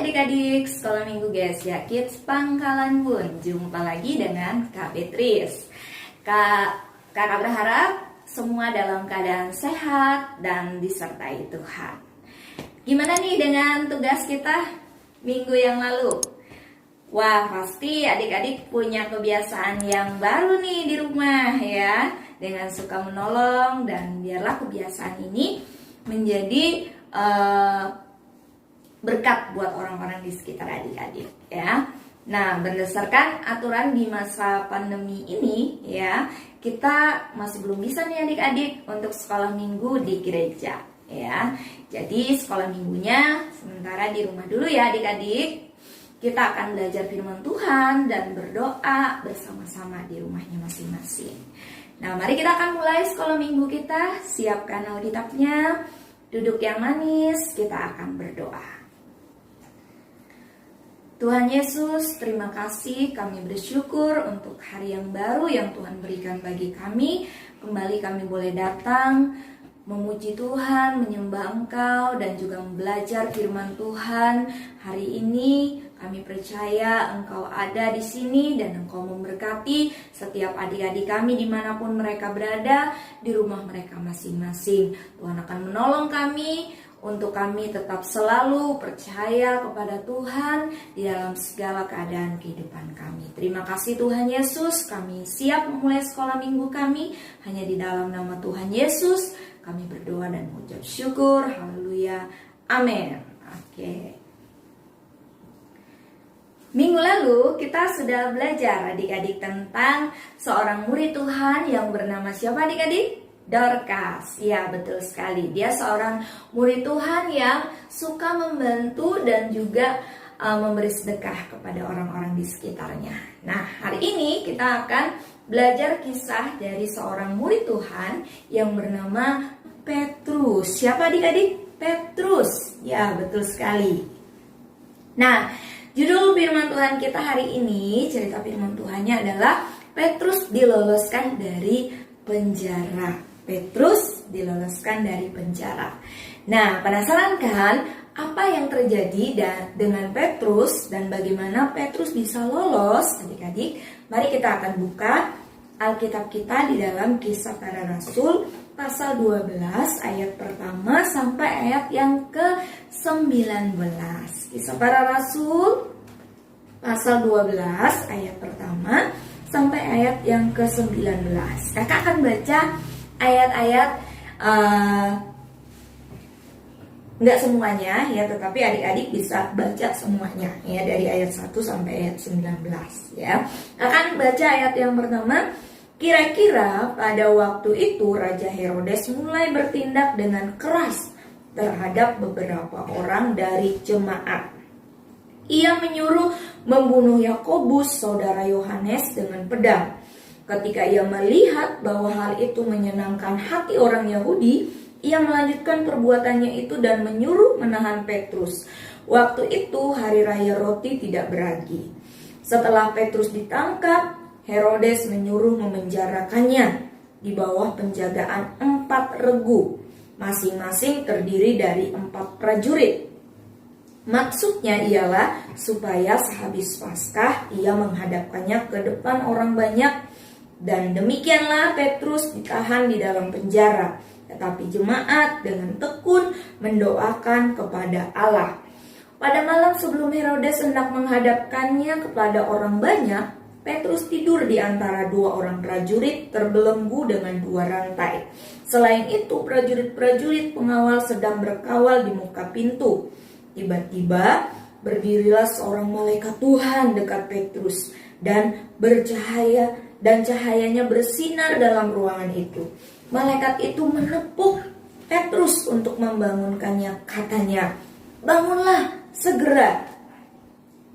adik-adik sekolah minggu Gesia Kids Pangkalan Bun. Jumpa lagi dengan Kak Beatrice. Kakak berharap semua dalam keadaan sehat dan disertai Tuhan. Gimana nih dengan tugas kita minggu yang lalu? Wah, pasti adik-adik punya kebiasaan yang baru nih di rumah ya, dengan suka menolong, dan biarlah kebiasaan ini menjadi berkat buat orang-orang di sekitar adik-adik ya. Nah, berdasarkan aturan di masa pandemi ini ya, kita masih belum bisa nih adik-adik untuk sekolah minggu di gereja ya. Jadi sekolah minggunya sementara di rumah dulu ya adik-adik. Kita akan belajar firman Tuhan dan berdoa bersama-sama di rumahnya masing-masing. Nah, mari kita akan mulai sekolah minggu kita. Siapkan Alkitabnya, duduk yang manis, kita akan berdoa. Tuhan Yesus, terima kasih, kami bersyukur untuk hari yang baru yang Tuhan berikan bagi kami. Kembali kami boleh datang, memuji Tuhan, menyembah Engkau, dan juga belajar firman Tuhan. Hari ini kami percaya Engkau ada di sini dan Engkau memberkati setiap adik-adik kami dimanapun mereka berada, di rumah mereka masing-masing. Tuhan akan menolong kami untuk kami tetap selalu percaya kepada Tuhan di dalam segala keadaan kehidupan kami. Terima kasih Tuhan Yesus, kami siap memulai sekolah minggu kami. Hanya di dalam nama Tuhan Yesus kami berdoa dan mengucap syukur. Haleluya. Amin. Oke. Minggu lalu kita sudah belajar adik-adik tentang seorang murid Tuhan yang bernama siapa adik-adik? Dorcas. Ya, betul sekali. Dia seorang murid Tuhan yang suka membantu dan juga memberi sedekah kepada orang-orang di sekitarnya. Nah, hari ini kita akan belajar kisah dari seorang murid Tuhan yang bernama Petrus. Siapa adik-adik? Petrus. Ya, betul sekali. Nah, judul firman Tuhan kita hari ini, cerita firman Tuhannya adalah Petrus diloloskan dari penjara. Petrus diloloskan dari penjara. Nah, penasaran kan apa yang terjadi dengan Petrus dan bagaimana Petrus bisa lolos adik-adik? Mari kita akan buka Alkitab kita di dalam Kisah Para Rasul pasal 12 ayat pertama sampai ayat yang ke-19. Kisah Para Rasul pasal 12 ayat pertama sampai ayat yang ke-19. Kakak akan baca ayat-ayat, nggak semuanya ya, tetapi adik-adik bisa baca semuanya ya, dari ayat 1 sampai ayat 19 ya. Akan baca ayat yang pertama. Kira-kira pada waktu itu Raja Herodes mulai bertindak dengan keras terhadap beberapa orang dari jemaat. Ia menyuruh membunuh Yakobus, saudara Yohanes, dengan pedang. Ketika ia melihat bahwa hal itu menyenangkan hati orang Yahudi, ia melanjutkan perbuatannya itu dan menyuruh menahan Petrus. Waktu itu hari raya roti tidak beragi. Setelah Petrus ditangkap, Herodes menyuruh memenjarakannya di bawah penjagaan 4 regu, masing-masing terdiri dari 4 prajurit. Maksudnya ialah supaya sehabis Paskah ia menghadapkannya ke depan orang banyak. Dan demikianlah Petrus ditahan di dalam penjara. Tetapi jemaat dengan tekun mendoakan kepada Allah. Pada malam sebelum Herodes hendak menghadapkannya kepada orang banyak, Petrus tidur di antara 2 orang prajurit terbelenggu dengan 2 rantai. Selain itu, prajurit-prajurit pengawal sedang berkawal di muka pintu. Tiba-tiba berdirilah seorang malaikat Tuhan dekat Petrus dan cahayanya bersinar dalam ruangan itu. Malaikat itu menepuk Petrus untuk membangunkannya. Katanya, "Bangunlah segera."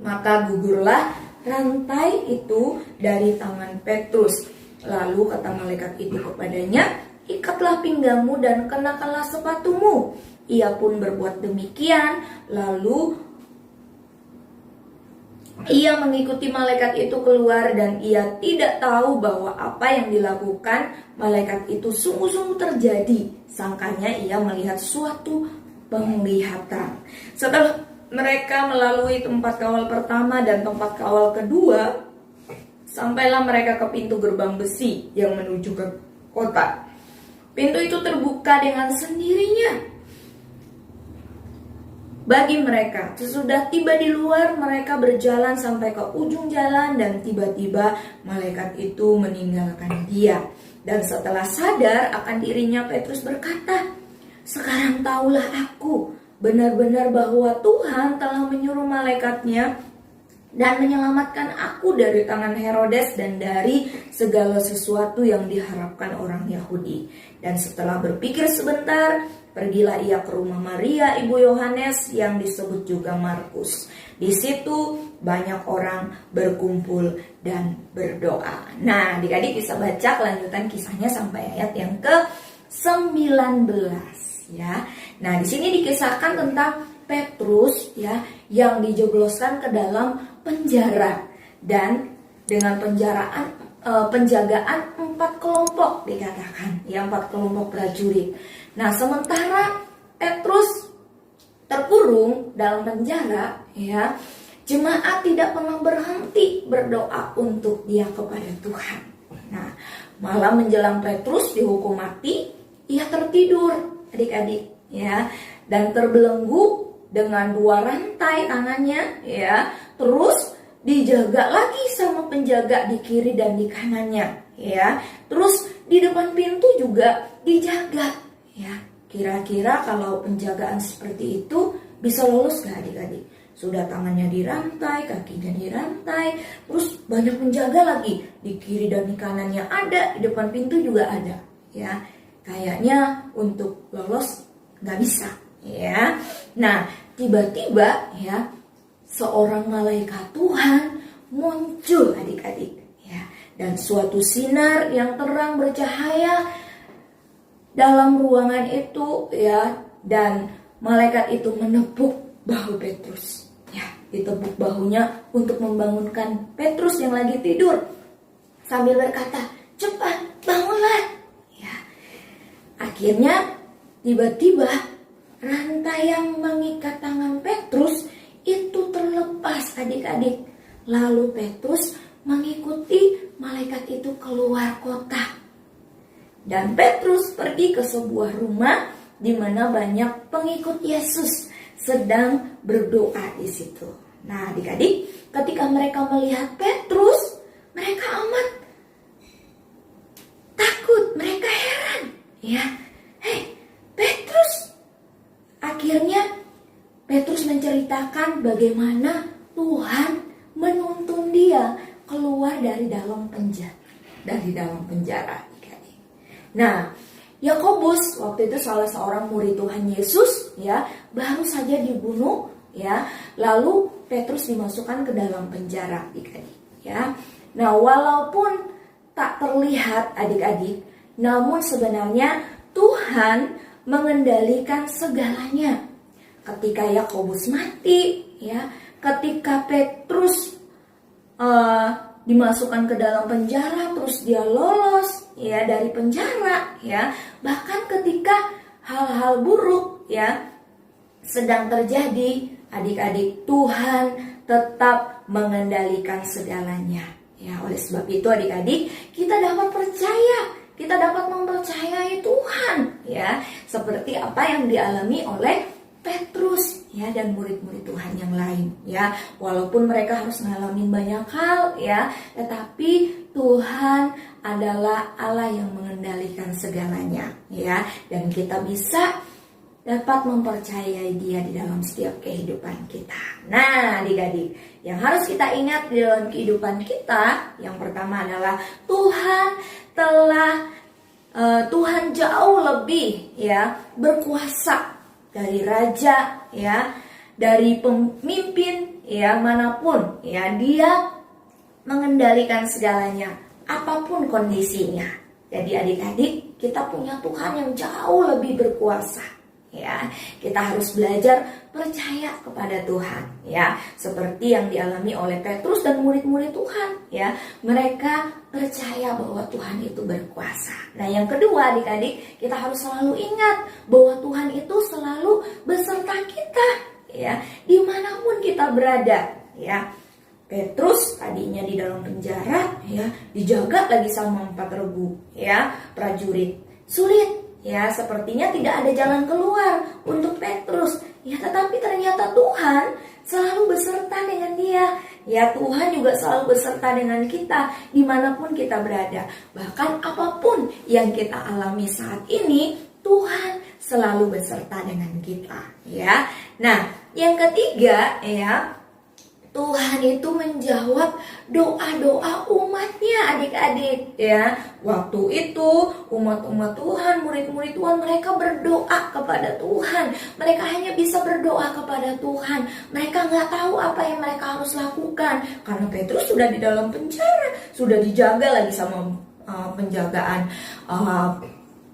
Maka gugurlah rantai itu dari tangan Petrus. Lalu kata malaikat itu kepadanya, "Ikatlah pinggangmu dan kenakanlah sepatumu." Ia pun berbuat demikian. Lalu ia mengikuti malaikat itu keluar dan ia tidak tahu bahwa apa yang dilakukan malaikat itu sungguh-sungguh terjadi. Sangkanya ia melihat suatu penglihatan. Setelah mereka melalui tempat kawal pertama dan tempat kawal kedua, sampailah mereka ke pintu gerbang besi yang menuju ke kota. Pintu itu terbuka dengan sendirinya bagi mereka. Sesudah tiba di luar, mereka berjalan sampai ke ujung jalan dan tiba-tiba malaikat itu meninggalkan dia. Dan setelah sadar akan dirinya, Petrus berkata, "Sekarang tahulah aku benar-benar bahwa Tuhan telah menyuruh malaikatnya dan menyelamatkan aku dari tangan Herodes dan dari segala sesuatu yang diharapkan orang Yahudi." Dan setelah berpikir sebentar, pergilah ia ke rumah Maria, ibu Yohanes, yang disebut juga Markus. Di situ banyak orang berkumpul dan berdoa. Nah, adik-adik bisa baca kelanjutan kisahnya sampai ayat yang ke-19 ya. Nah, di sini dikisahkan tentang Petrus ya yang dijebloskan ke dalam penjara, dan dengan penjagaan 4 kelompok dikatakan ya, 4 kelompok prajurit. Nah, sementara Petrus terkurung dalam penjara ya, jemaat tidak pernah berhenti berdoa untuk dia kepada Tuhan. Nah, malam menjelang Petrus dihukum mati, ia tertidur adik-adik ya, dan terbelenggu dengan 2 rantai tangannya ya, terus dijaga lagi sama penjaga di kiri dan di kanannya ya. Terus di depan pintu juga dijaga ya. Kira-kira kalau penjagaan seperti itu bisa lolos gak adik-adik? Sudah tangannya dirantai, kakinya dirantai, terus banyak penjaga lagi di kiri dan di kanannya ada, di depan pintu juga ada ya. Kayaknya untuk lolos gak bisa ya. Nah, tiba-tiba ya seorang malaikat Tuhan muncul adik-adik ya, dan suatu sinar yang terang bercahaya dalam ruangan itu ya, dan malaikat itu menepuk bahu Petrus ya, ditepuk bahunya untuk membangunkan Petrus yang lagi tidur sambil berkata, "Cepat bangunlah." Ya. Akhirnya tiba-tiba rantai yang mengikat tangan Petrus itu terlepas adik-adik. Lalu Petrus mengikuti malaikat itu keluar kota. Dan Petrus pergi ke sebuah rumah di mana banyak pengikut Yesus sedang berdoa di situ. Nah, adik-adik, ketika mereka melihat Petrus, mereka amat takut, mereka heran. Ya, "Hei, Petrus." Akhirnya Petrus menceritakan bagaimana Tuhan menuntun dia keluar dari dalam penjara. Nah, Yakobus waktu itu salah seorang murid Tuhan Yesus ya, baru saja dibunuh ya, lalu Petrus dimasukkan ke dalam penjara adik-adik ya. Nah, walaupun tak terlihat adik-adik, namun sebenarnya Tuhan mengendalikan segalanya. Ketika Yakobus mati ya, ketika Petrus dimasukkan ke dalam penjara, terus dia lolos ya dari penjara ya, bahkan ketika hal-hal buruk ya sedang terjadi, adik-adik, Tuhan tetap mengendalikan segalanya ya. Oleh sebab itu adik-adik, kita dapat percaya, kita dapat mempercayai Tuhan ya, seperti apa yang dialami oleh Petrus ya dan murid-murid Tuhan yang lain ya. Walaupun mereka harus ngalamin banyak hal ya, tetapi Tuhan adalah Allah yang mengendalikan segalanya ya, dan kita bisa dapat mempercayai Dia di dalam setiap kehidupan kita. Nah, adik-adik, yang harus kita ingat di dalam kehidupan kita, yang pertama adalah Tuhan jauh lebih ya berkuasa dari raja ya, dari pemimpin ya manapun ya. Dia mengendalikan segalanya apapun kondisinya. Jadi adik-adik, kita punya Tuhan yang jauh lebih berkuasa ya. Kita harus belajar percaya kepada Tuhan ya, seperti yang dialami oleh Petrus dan murid-murid Tuhan ya. Mereka percaya bahwa Tuhan itu berkuasa. Nah, yang kedua adik-adik, kita harus selalu ingat bahwa Tuhan itu selalu beserta kita ya, dimanapun kita berada ya. Petrus tadinya di dalam penjara ya, dijaga lagi sama 4.000 ya prajurit. Sulit ya, sepertinya tidak ada jalan keluar untuk Petrus ya, tetapi ternyata Tuhan selalu beserta dengan dia ya. Tuhan juga selalu beserta dengan kita dimanapun kita berada. Bahkan apapun yang kita alami saat ini, Tuhan selalu beserta dengan kita ya. Nah, yang ketiga ya, Tuhan itu menjawab doa-doa umatnya, adik-adik ya. Waktu itu umat-umat Tuhan, murid-murid Tuhan, mereka berdoa kepada Tuhan. Mereka hanya bisa berdoa kepada Tuhan. Mereka nggak tahu apa yang mereka harus lakukan, karena Petrus sudah di dalam penjara, sudah dijaga lagi sama penjagaan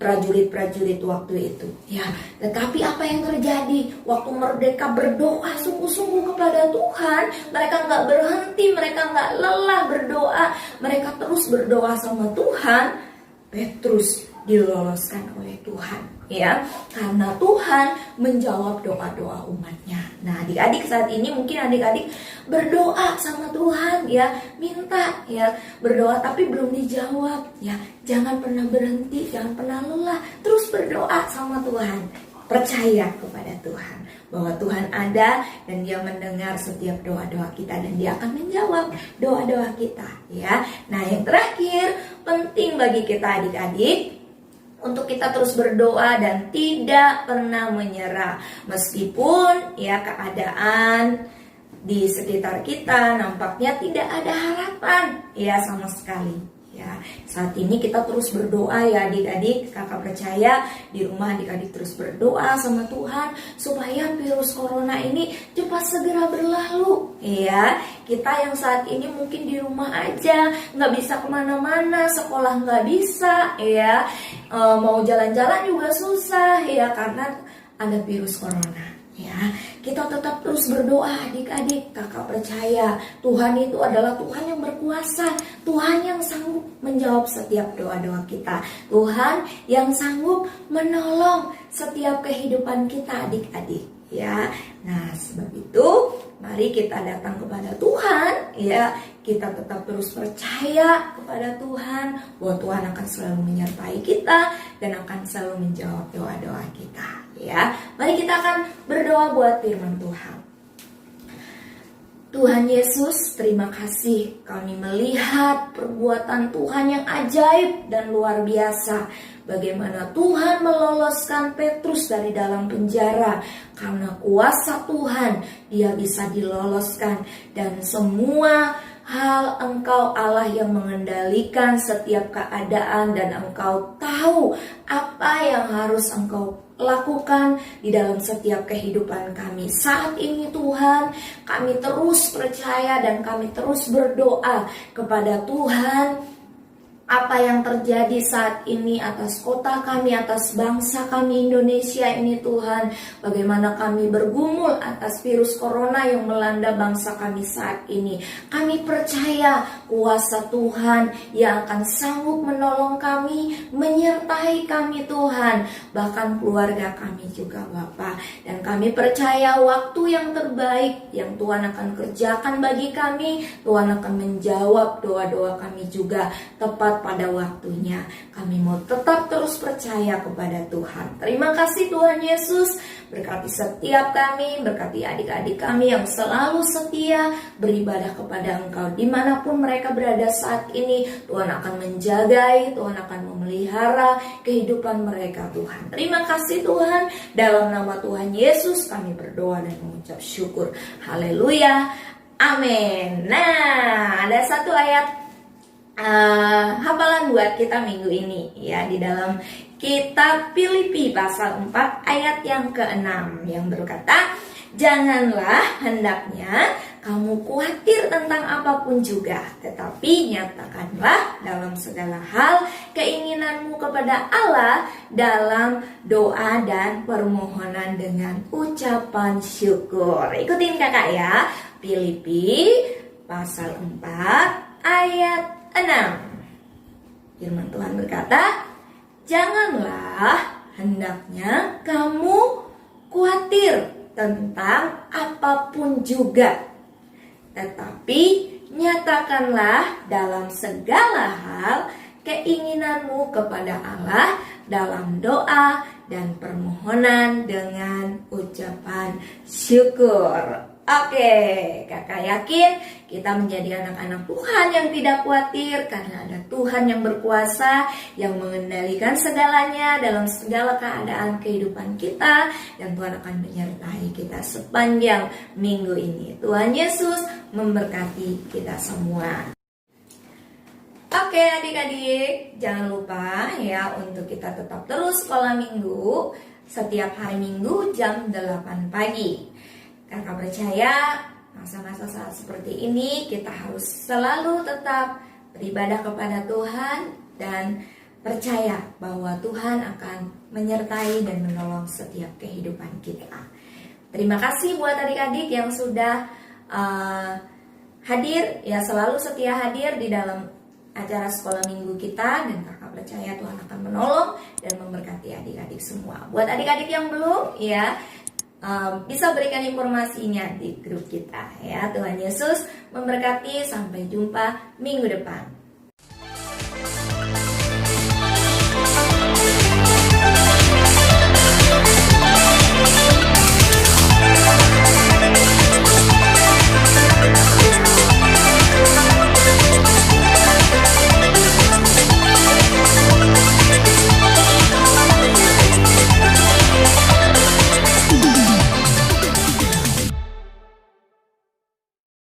prajurit-prajurit waktu itu ya. Tetapi apa yang terjadi waktu mereka berdoa sungguh-sungguh kepada Tuhan? Mereka nggak berhenti, mereka nggak lelah berdoa, mereka terus berdoa sama Tuhan. Petrus diloloskan oleh Tuhan ya, karena Tuhan menjawab doa-doa umatnya. Nah, adik-adik saat ini mungkin adik-adik berdoa sama Tuhan ya, minta ya, berdoa tapi belum dijawab ya. Jangan pernah berhenti, jangan pernah lelah, terus berdoa sama Tuhan. Percaya kepada Tuhan bahwa Tuhan ada dan Dia mendengar setiap doa-doa kita, dan Dia akan menjawab doa-doa kita ya. Nah, yang terakhir penting bagi kita adik-adik untuk kita terus berdoa dan tidak pernah menyerah. Meskipun ya keadaan di sekitar kita nampaknya tidak ada harapan ya sama sekali. Ya, saat ini kita terus berdoa ya adik-adik. Kakak percaya di rumah adik-adik terus berdoa sama Tuhan supaya virus corona ini cepat segera berlalu. Ya, kita yang saat ini mungkin di rumah aja, nggak bisa kemana-mana, sekolah nggak bisa, ya, mau jalan-jalan juga susah, ya karena ada virus corona. Ya, kita tetap terus berdoa adik-adik. Kakak percaya Tuhan itu adalah Tuhan yang berkuasa, Tuhan yang sanggup menjawab setiap doa-doa kita, Tuhan yang sanggup menolong setiap kehidupan kita adik-adik ya. Nah, sebab itu mari kita datang kepada Tuhan ya. Kita tetap terus percaya kepada Tuhan bahwa Tuhan akan selalu menyertai kita dan akan selalu menjawab doa-doa kita ya. Mari kita akan berdoa buat firman Tuhan. Tuhan Yesus, terima kasih kami melihat perbuatan Tuhan yang ajaib dan luar biasa. Bagaimana Tuhan meloloskan Petrus dari dalam penjara. Karena kuasa Tuhan, dia bisa diloloskan. Dan semua hal Engkau Allah yang mengendalikan setiap keadaan. Dan Engkau tahu apa yang harus Engkau lakukan di dalam setiap kehidupan kami. Saat ini Tuhan, kami terus percaya dan kami terus berdoa kepada Tuhan. Apa yang terjadi saat ini atas kota kami, atas bangsa kami Indonesia ini Tuhan. Bagaimana kami bergumul atas virus corona yang melanda bangsa kami saat ini. Kami percaya kuasa Tuhan yang akan sanggup menolong kami, menyertai kami Tuhan. Bahkan keluarga kami juga Bapa. Dan kami percaya waktu yang terbaik yang Tuhan akan kerjakan bagi kami, Tuhan akan menjawab doa-doa kami juga tepat pada waktunya. Kami mau tetap terus percaya kepada Tuhan. Terima kasih Tuhan Yesus. Berkati setiap kami, berkati adik-adik kami yang selalu setia beribadah kepada Engkau. Dimanapun mereka berada saat ini, Tuhan akan menjagai, Tuhan akan memelihara kehidupan mereka Tuhan. Terima kasih Tuhan. Dalam nama Tuhan Yesus kami berdoa dan mengucap syukur. Haleluya. Amin. Nah, ada satu ayat hafalan buat kita minggu ini ya, di dalam kitab Filipi pasal 4 ayat yang ke-6 yang berkata, janganlah hendaknya kamu khawatir tentang apapun juga, tetapi nyatakanlah dalam segala hal keinginanmu kepada Allah dalam doa dan permohonan dengan ucapan syukur. Ikutin kakak ya, Filipi pasal 4 ayat 6. Firman Tuhan berkata, janganlah hendaknya kamu khawatir tentang apapun juga. Tetapi nyatakanlah dalam segala hal keinginanmu kepada Allah dalam doa dan permohonan dengan ucapan syukur. Oke, kakak yakin kita menjadi anak-anak Tuhan yang tidak khawatir karena ada Tuhan yang berkuasa, yang mengendalikan segalanya dalam segala keadaan kehidupan kita, dan Tuhan akan menyertai kita sepanjang minggu ini. Tuhan Yesus memberkati kita semua. Oke adik-adik, jangan lupa ya untuk kita tetap terus sekolah minggu setiap hari Minggu jam 8 pagi. Kakak percaya masa-masa saat seperti ini kita harus selalu tetap beribadah kepada Tuhan dan percaya bahwa Tuhan akan menyertai dan menolong setiap kehidupan kita. Terima kasih buat adik-adik yang sudah hadir, ya selalu setia hadir di dalam acara sekolah minggu kita, dan kakak percaya Tuhan akan menolong dan memberkati adik-adik semua. Buat adik-adik yang belum, ya bisa berikan informasinya di grup kita ya. Tuhan Yesus memberkati, sampai jumpa minggu depan.